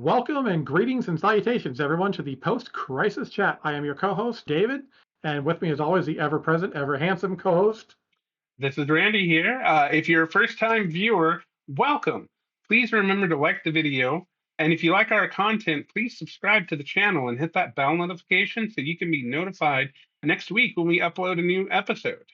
Welcome and greetings and salutations, everyone, to the post-crisis chat. I am your co-host, David, and with me, as always, the ever-present, ever-handsome co-host. This is Randy here. If you're a first-time viewer, welcome. Please remember to like the video. And if you like our content, please subscribe to the channel and hit that bell notification so you can be notified next week when we upload a new episode.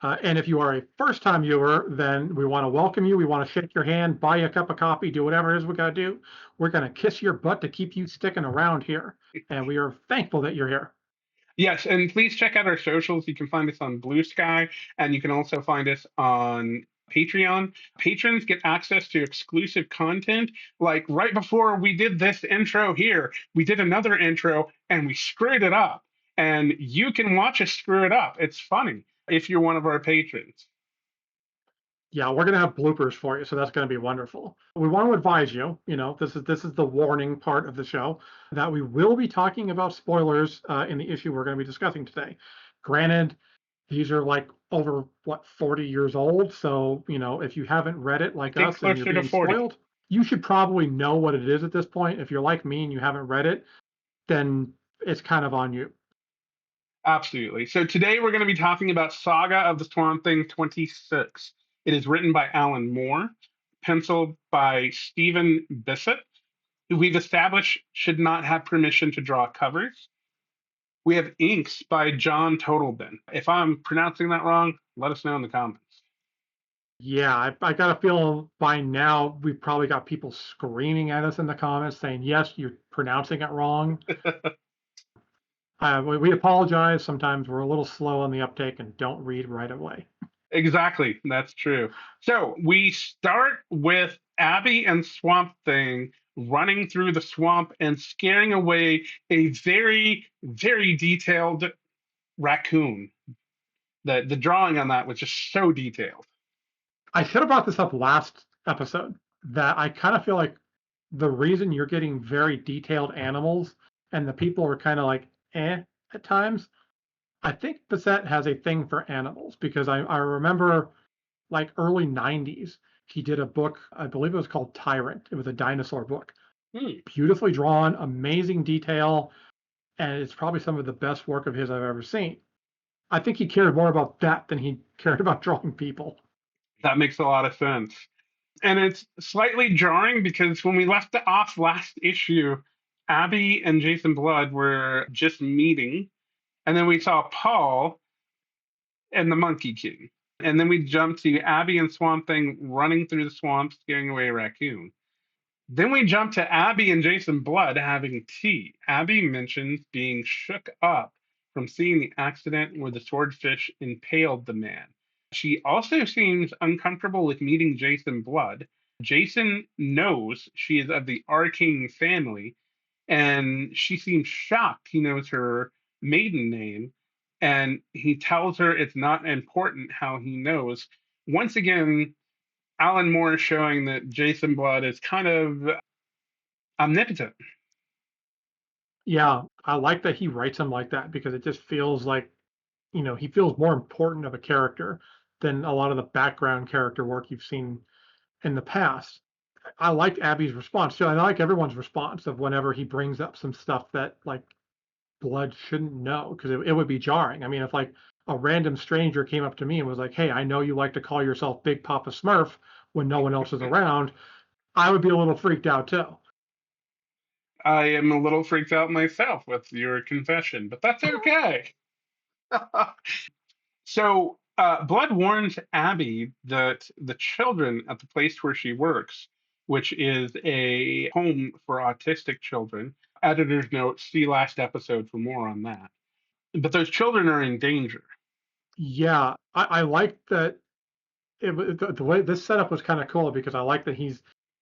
And if you are a first-time viewer, then we want to welcome you. We want to shake your hand, buy you a cup of coffee, do whatever it is we got to do. We're going to kiss your butt to keep you sticking around here. And we are thankful that you're here. Yes, and please check out our socials. You can find us on Blue Sky, and you can also find us on Patreon. Patrons get access to exclusive content. Like right before we did this intro here, we did another intro and we screwed it up. And you can watch us screw it up. It's funny if you're one of our patrons. Yeah, we're going to have bloopers for you, so that's going to be wonderful. We want to advise you, this is the warning part of the show, that we will be talking about spoilers in the issue we're going to be discussing today. Granted, these are like over 40 years old, so if you haven't read it like Think us and you're closer to being 40. spoiled, you should probably know what it is at this point. If you're like me and you haven't read it, then it's kind of on you. Absolutely. So today we're going to be talking about Saga of the Swamp Thing 26. It is written by Alan Moore, penciled by Stephen Bissette, who we've established should not have permission to draw covers. We have inks by John Totleben. If I'm pronouncing that wrong, let us know in the comments. Yeah, I got a feeling by now we've probably got people screaming at us in the comments saying, yes, you're pronouncing it wrong. We apologize. Sometimes we're a little slow on the uptake and don't read right away. Exactly, that's true. So we start with Abby and Swamp Thing running through the swamp and scaring away a very, very detailed raccoon. The drawing on that was just so detailed. I should have brought this up last episode, that I kind of feel like the reason you're getting very detailed animals and the people are kind of like at times, I think Bissette has a thing for animals, because I remember like early 90s, he did a book, I believe it was called Tyrant. It was a dinosaur book. Beautifully drawn, amazing detail, and it's probably some of the best work of his I've ever seen. I think he cared more about that than he cared about drawing people. That makes a lot of sense. And it's slightly jarring because when we left it off last issue, Abby and Jason Blood were just meeting. And then we saw Paul and the Monkey King. And then we jumped to Abby and Swamp Thing running through the swamp, scaring away a raccoon. Then we jump to Abby and Jason Blood having tea. Abby mentions being shook up from seeing the accident where the swordfish impaled the man. She also seems uncomfortable with meeting Jason Blood. Jason knows she is of the Arcane family, and she seems shocked he knows her maiden name, and he tells her it's not important how he knows. Once again, Alan Moore is showing that Jason Blood is kind of omnipotent. Yeah, I like that he writes him like that, because it just feels like, he feels more important of a character than a lot of the background character work you've seen in the past. I liked Abby's response too. I like everyone's response of whenever he brings up some stuff that like Blood shouldn't know, because it would be jarring. I mean, if like a random stranger came up to me and was like, hey, I know you like to call yourself Big Papa Smurf when no one else is around, I would be a little freaked out too. I am a little freaked out myself with your confession, but that's okay. So, Blood warns Abby that the children at the place where she works, which is a home for autistic children, editor's note, see last episode for more on that. But those children are in danger. Yeah, I like that. The way this setup was kind of cool, because I like that he's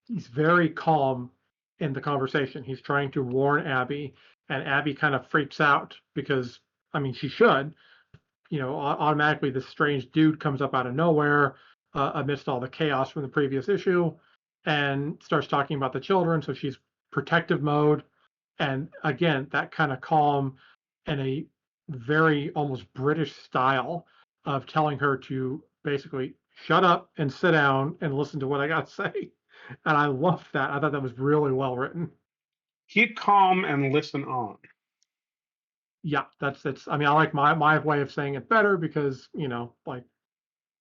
very calm in the conversation. He's trying to warn Abby, and Abby kind of freaks out because, I mean, she should. Automatically this strange dude comes up out of nowhere amidst all the chaos from the previous issue and starts talking about the children. So she's protective mode. And again, that kind of calm and a very almost British style of telling her to basically shut up and sit down and listen to what I got to say. And I loved that. I thought that was really well written. Keep calm and listen on. Yeah, that's I mean, I like my way of saying it better because, like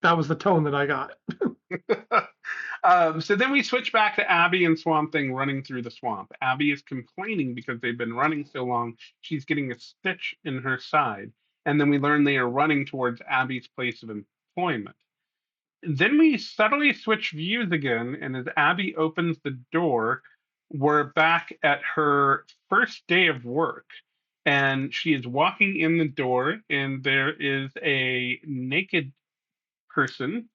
that was the tone that I got. So then we switch back to Abby and Swamp Thing running through the swamp. Abby is complaining because they've been running so long, she's getting a stitch in her side. And then we learn they are running towards Abby's place of employment. Then we suddenly switch views again, and as Abby opens the door, we're back at her first day of work. And she is walking in the door, and there is a naked person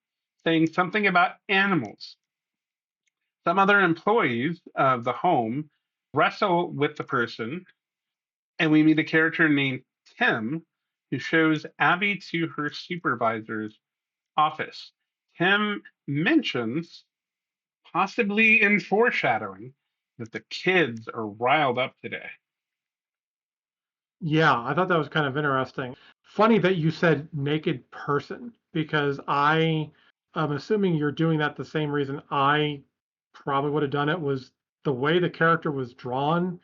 saying something about animals. Some other employees of the home wrestle with the person, and we meet a character named Tim who shows Abby to her supervisor's office. Tim mentions, possibly in foreshadowing, that the kids are riled up today. Yeah, I thought that was kind of interesting. Funny that you said naked person because I'm assuming you're doing that the same reason I probably would have done it was the way the character was drawn.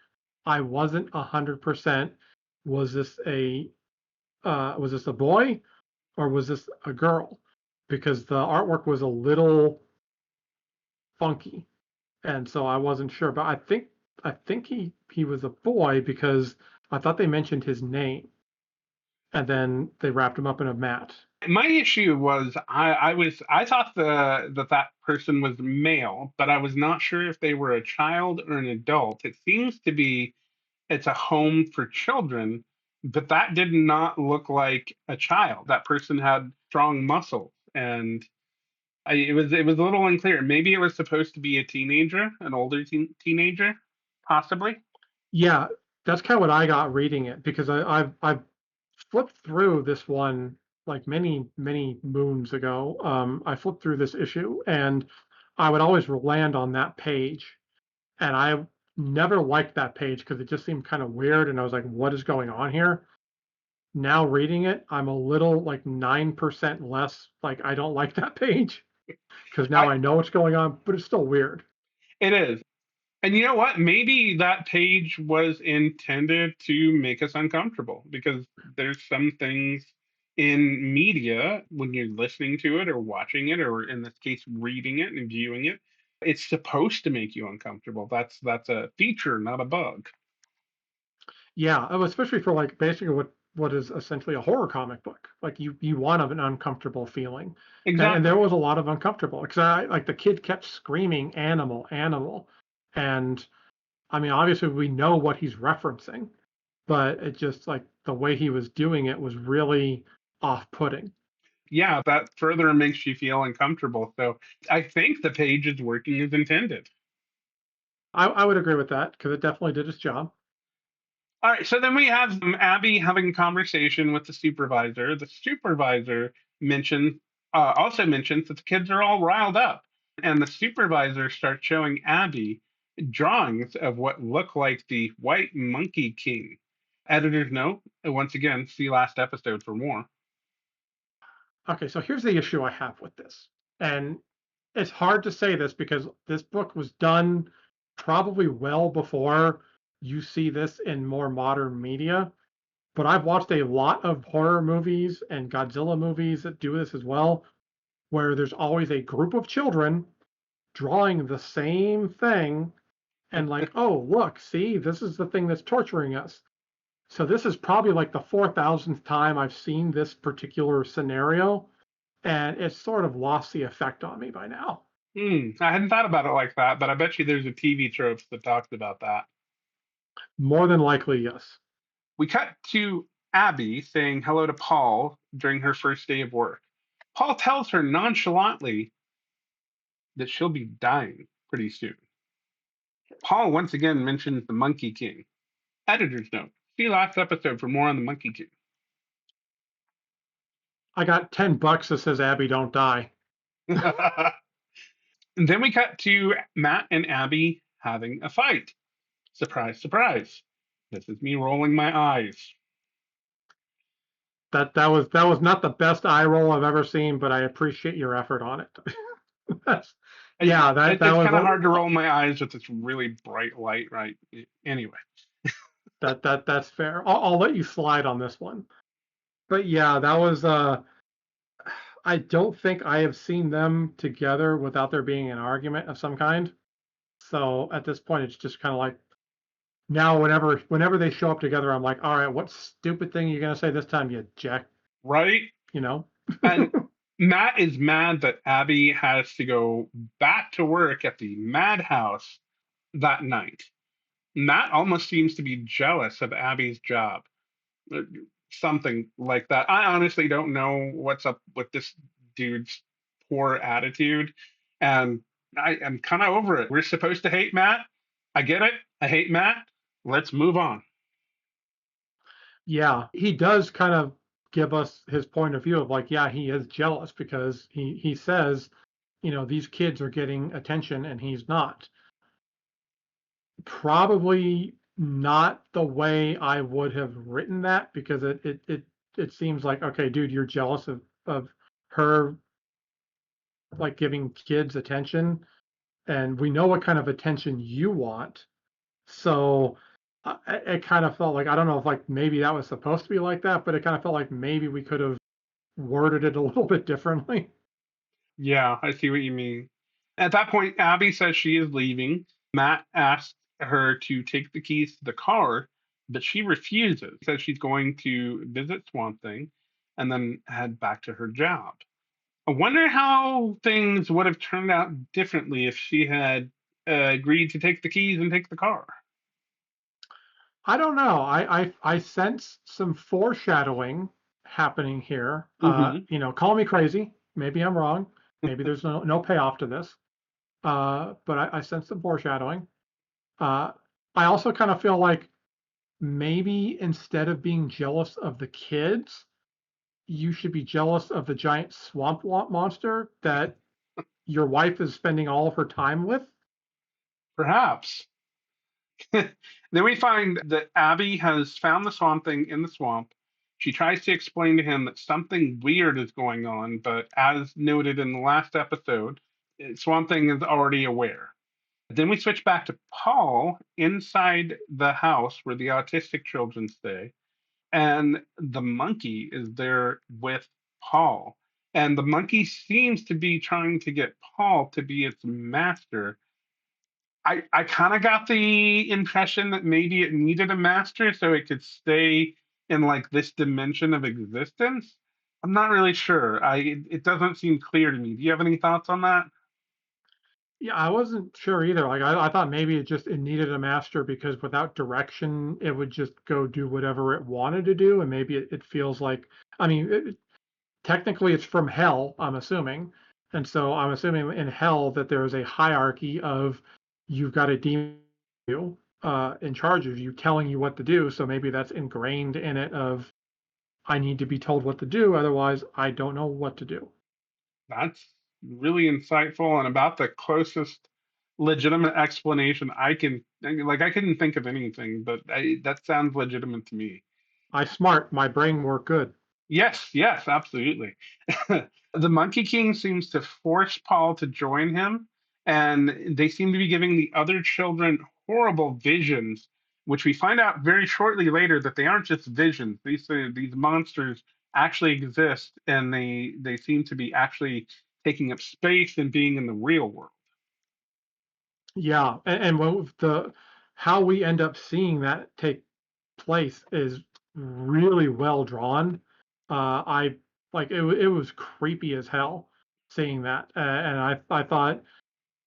I wasn't 100%. Was this a was this a boy or was this a girl? Because the artwork was a little funky, and so I wasn't sure. But I think he was a boy because I thought they mentioned his name, and then they wrapped him up in a mat. My issue was I thought that person was male, but I was not sure if they were a child or an adult. It seems to be it's a home for children, but that did not look like a child. That person had strong muscles, and it was a little unclear. Maybe it was supposed to be a teenager, an older teenager, possibly. Yeah, that's kind of what I got reading it because I've flipped through this one like many moons ago. I flipped through this issue and I would always land on that page, and I never liked that page because it just seemed kind of weird, and I was like, what is going on here? Now reading it, I'm a little like 9% less like I don't like that page because now I I know what's going on, but it's still weird. It is. And you know what? Maybe that page was intended to make us uncomfortable because there's some things in media when you're listening to it or watching it or in this case reading it and viewing it, it's supposed to make you uncomfortable. That's a feature, not a bug. Yeah, especially for like basically what is essentially a horror comic book. Like you want an uncomfortable feeling, and there Exactly. was a lot of uncomfortable because I like the kid kept screaming animal, animal, and I mean obviously we know what he's referencing, but it just like the way he was doing it was really off-putting. Yeah, that further makes you feel uncomfortable. So I think the page is working as intended. I would agree with that because it definitely did its job. All right, so then we have Abby having a conversation with the supervisor. The supervisor mentions also mentions that the kids are all riled up, and the supervisor starts showing Abby drawings of what look like the White Monkey King. Editor's note: once again, see last episode for more. Okay, so here's the issue I have with this, and it's hard to say this because this book was done probably well before you see this in more modern media. But I've watched a lot of horror movies and Godzilla movies that do this as well, where there's always a group of children drawing the same thing and like, oh, look, see, this is the thing that's torturing us. So this is probably like the 4,000th time I've seen this particular scenario, and it's sort of lost the effect on me by now. I hadn't thought about it like that, but I bet you there's a TV trope that talks about that. More than likely, yes. We cut to Abby saying hello to Paul during her first day of work. Paul tells her nonchalantly that she'll be dying pretty soon. Paul once again mentions the Monkey King. Editor's note: see last episode for more on the Monkey King. I got $10 that says Abby don't die. And then we cut to Matt and Abby having a fight. Surprise, surprise. This is me rolling my eyes. That was not the best eye roll I've ever seen, but I appreciate your effort on it. That's Yeah, that It's was kind of hard to roll my eyes with this really bright light, right? Anyway, that's fair. I'll let you slide on this one. But yeah, that was I don't think I have seen them together without there being an argument of some kind. So at this point, it's just kind of like now whenever they show up together, I'm like, all right, what stupid thing are you gonna say this time, you jack? right? You know? And Matt is mad that Abby has to go back to work at the madhouse that night. Matt almost seems to be jealous of Abby's job, uh, something like that. I honestly don't know what's up with this dude's poor attitude, and I am kind of over it. We're supposed to hate Matt. I get it. I hate Matt. Let's move on. Yeah, he does kind of give us his point of view of like, yeah, he is jealous because he says, these kids are getting attention and he's not. Probably not the way I would have written that because it seems like, okay, dude, you're jealous of her like giving kids attention, and we know what kind of attention you want. So it kind of felt like, I don't know if like maybe that was supposed to be like that, but it kind of felt like maybe we could have worded it a little bit differently. Yeah, I see what you mean. At that point, Abby says she is leaving. Matt asks her to take the keys to the car, but she refuses. Says she's going to visit Swamp Thing and then head back to her job. I wonder how things would have turned out differently if she had agreed to take the keys and take the car. I don't know. I sense some foreshadowing happening here. Hmm. Call me crazy. Maybe I'm wrong. Maybe there's no payoff to this. But I sense some foreshadowing. Uh, I also kind of feel like maybe instead of being jealous of the kids, you should be jealous of the giant swamp monster that your wife is spending all of her time with. Perhaps. Then we find that Abby has found the Swamp Thing in the swamp. She tries to explain to him that something weird is going on, but as noted in the last episode, Swamp Thing is already aware. Then we switch back to Paul inside the house where the autistic children stay, and the monkey is there with Paul. And the monkey seems to be trying to get Paul to be its master. I kind of got the impression that maybe it needed a master so it could stay in like this dimension of existence. I'm not really sure. It doesn't seem clear to me. Do you have any thoughts on that? Yeah, I wasn't sure either. Like I thought maybe it needed a master because without direction, it would just go do whatever it wanted to do, and maybe it feels like, I mean, technically it's from hell, I'm assuming, and so I'm assuming in hell that there is a hierarchy of you've got a demon in charge of you, telling you what to do. So maybe that's ingrained in it of I need to be told what to do, otherwise I don't know what to do. That's really insightful and about the closest legitimate explanation I can like I couldn't think of anything, but that sounds legitimate to me. I smart, my brain work good. Yes, yes, absolutely. The Monkey King seems to force Paul to join him, and they seem to be giving the other children horrible visions, which we find out very shortly later that they aren't just visions. These monsters actually exist, and they seem to be actually taking up space and being in the real world. Yeah, and when the how we end up seeing that take place is really well drawn. I like it was creepy as hell seeing that, and I thought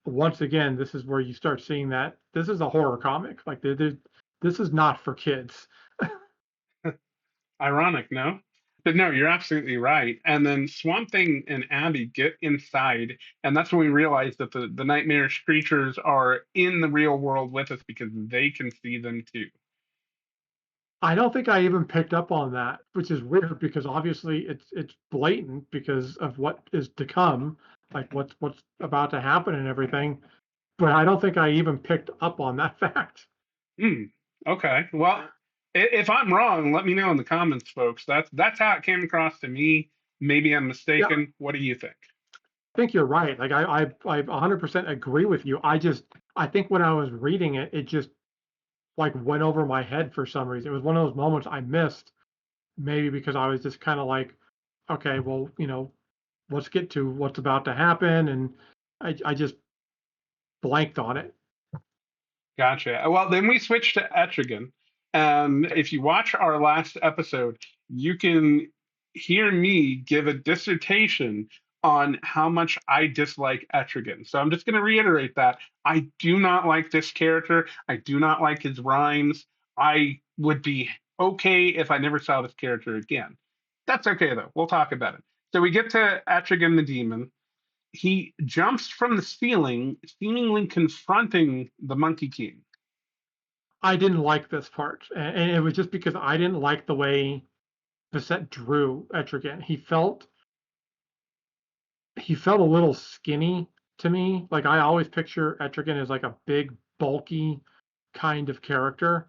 once again this is where you start seeing that this is a horror comic. Like this is not for kids. Ironic, no? But no, you're absolutely right. And then Swamp Thing and Abby get inside, and that's when we realize that the nightmarish creatures are in the real world with us because they can see them too. I don't think I even picked up on that, which is weird because obviously it's blatant because of what is to come, like what's about to happen and everything. But I don't think I even picked up on that fact. Hmm. Okay. Well, if I'm wrong, let me know in the comments, folks. That's how it came across to me. Maybe I'm Yeah, mistaken. What do you think? think you're right. Like I 100% agree with you. I think when I was reading it, it just like went over my head for some reason. It was one of those moments I missed, maybe because I was just kind of like, okay, well, let's get to what's about to happen, and I just blanked on it. Gotcha. Well, then we switch to Etrigan. If you watch our last episode, you can hear me give a dissertation on how much I dislike Etrigan. So I'm just going to reiterate that. I do not like this character. I do not like his rhymes. I would be okay if I never saw this character again. That's okay, though. We'll talk about it. So we get to Etrigan the demon. He jumps from the ceiling, seemingly confronting the Monkey King. I didn't like this part, and it was just because I didn't like the way Bissette drew Etrigan. He felt a little skinny to me. Like I always picture Etrigan as like a big, bulky kind of character.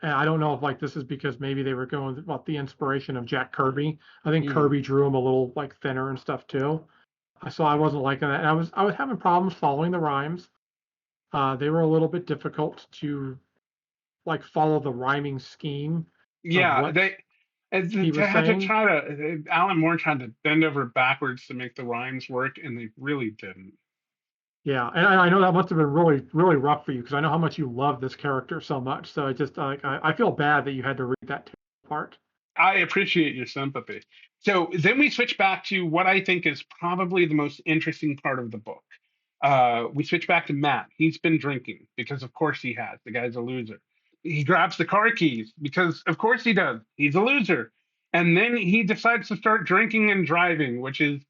And I don't know if like this is because maybe they were going about the inspiration of Jack Kirby. I think Mhm. Kirby drew him a little like thinner and stuff too. So I wasn't liking that. And I was having problems following the rhymes. They were a little bit difficult to like follow the rhyming scheme of Yeah, what he they was had to saying. try to. Alan Moore tried to bend over backwards to make the rhymes work, and they really didn't. Yeah, and I know that must have been really, really rough for you because I know how much you love this character so much. So it just like I feel bad that you had to read that part. I appreciate your sympathy. So then we switch back to what I think is probably the most interesting part of the book. We switch back to Matt. He's been drinking because, of course, he has. The guy's a loser. He grabs the car keys because, of course, he does. He's a loser. And then he decides to start drinking and driving, which is,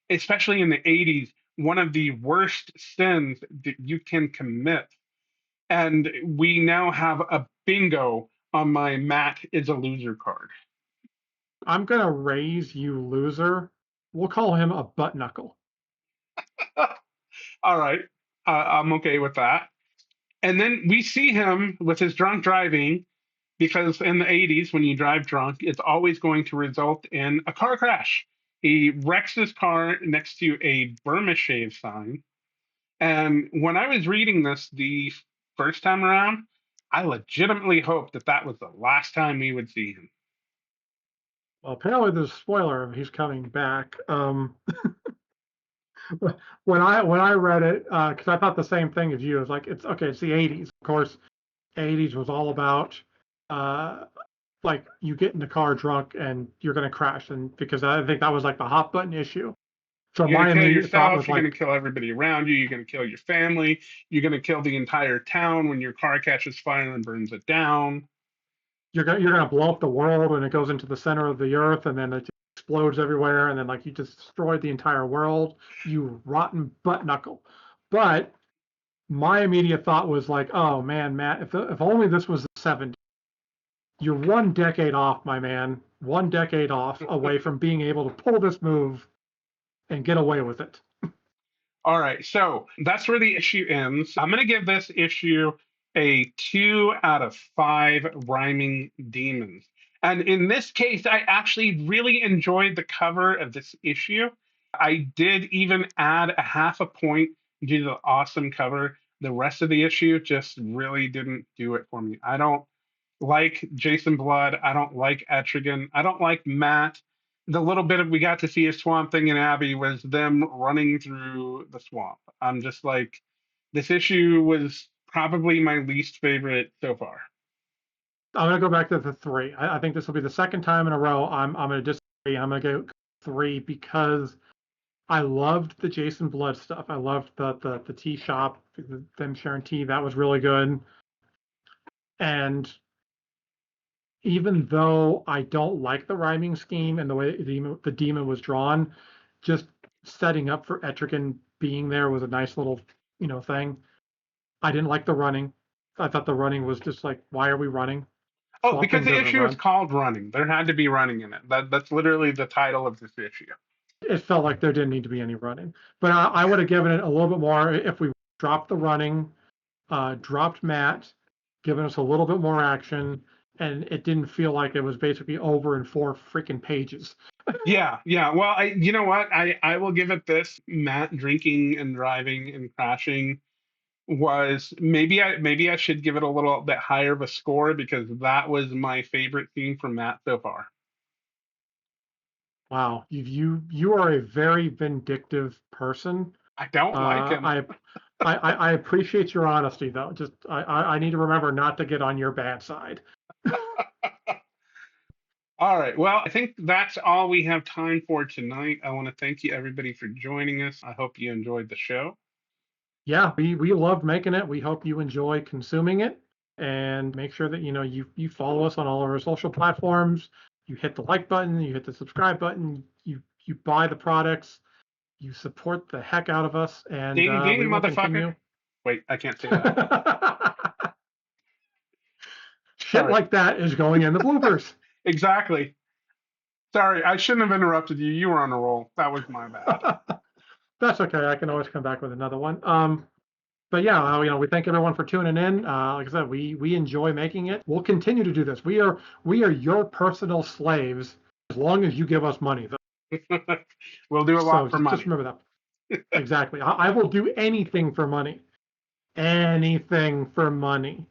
especially in the 80s, one of the worst sins that you can commit. And we now have a bingo on my Matt is a loser card. I'm gonna raise you loser. We'll call him a butt knuckle. All right. I'm okay with that. And then we see him with his drunk driving because in the 80s, when you drive drunk, it's always going to result in a car crash. He wrecks his car next to a Burma shave sign. And when I was reading this the first time around, I legitimately hoped that that was the last time we would see him. Well, apparently there's a spoiler of he's coming back. When I read it, because I thought the same thing as you. It's like it's okay. It's the '80s, of course. '80s was all about uh, like you get in the car drunk and you're gonna crash, and because I think that was like the hot button issue. So You're my going to kill immediate thought yourself. was You're going like, to kill everybody around you. You're going to kill your family. You're going to kill the entire town when your car catches fire and burns it down. you're gonna blow up the world, and it goes into the center of the earth, and then it just explodes everywhere, and then like you just destroyed the entire world. You rotten butt knuckle. But my immediate thought was like, oh man, Matt, if only this was the '70s. You're 1 decade off, my man. 1 decade off away from being able to pull this move and get away with it. All right, so that's where the issue ends. I'm going to give this issue a 2 out of 5 rhyming demons. And in this case, I actually really enjoyed the cover of this issue. I did even add a half a point due to the awesome cover. The rest of the issue just really didn't do it for me. I don't like Jason Blood. I don't like Etrigan. I don't like Matt. The little bit of we got to see a Swamp Thing and Abby was them running through the swamp. I'm just like, this issue was probably my least favorite so far. I'm gonna go back to the three. I think this will be the second time in a row I'm gonna disagree. I'm gonna go three because I loved the Jason Blood stuff. I loved the tea shop, them sharing tea. That was really good. And even though I don't like the rhyming scheme and the way the demon was drawn, just setting up for Etrigan being there was a nice little, thing. I didn't like the running. I thought the running was just like, why are we running? Oh, Swamp because Thing the doesn't issue is run. called Running. There had to be running in it. That's literally the title of this issue. It felt like there didn't need to be any running. But I would have given it a little bit more if we dropped the running, dropped Matt, given us a little bit more action, and it didn't feel like it was basically over in 4 freaking pages. Yeah, yeah. Well, you know what? I will give it this. Matt drinking and driving and crashing was maybe I should give it a little bit higher of a score because that was my favorite scene from Matt so far. Wow, you are a very vindictive person. I don't like Uh, him. I, I appreciate your honesty though. Just I need to remember not to get on your bad side. All right. Well, I think that's all we have time for tonight. I want to thank you everybody for joining us. I hope you enjoyed the show. Yeah, we loved making it. We hope you enjoy consuming it, and make sure that you follow us on all of our social platforms. You hit the like button, you hit the subscribe button, you buy the products, you support the heck out of us, and Ding ding, we will motherfucker. continue. Wait, I can't say that. Shit Sorry. like that is going in the bloopers. Exactly. Sorry, I shouldn't have interrupted you. You were on a roll. That was my bad. That's okay. I can always come back with another one. But yeah, we thank everyone for tuning in. Like I said, we enjoy making it. We'll continue to do this. We are your personal slaves as long as you give us money. We'll do a So lot for just money. remember that. Exactly. I will do anything for money. Anything for money.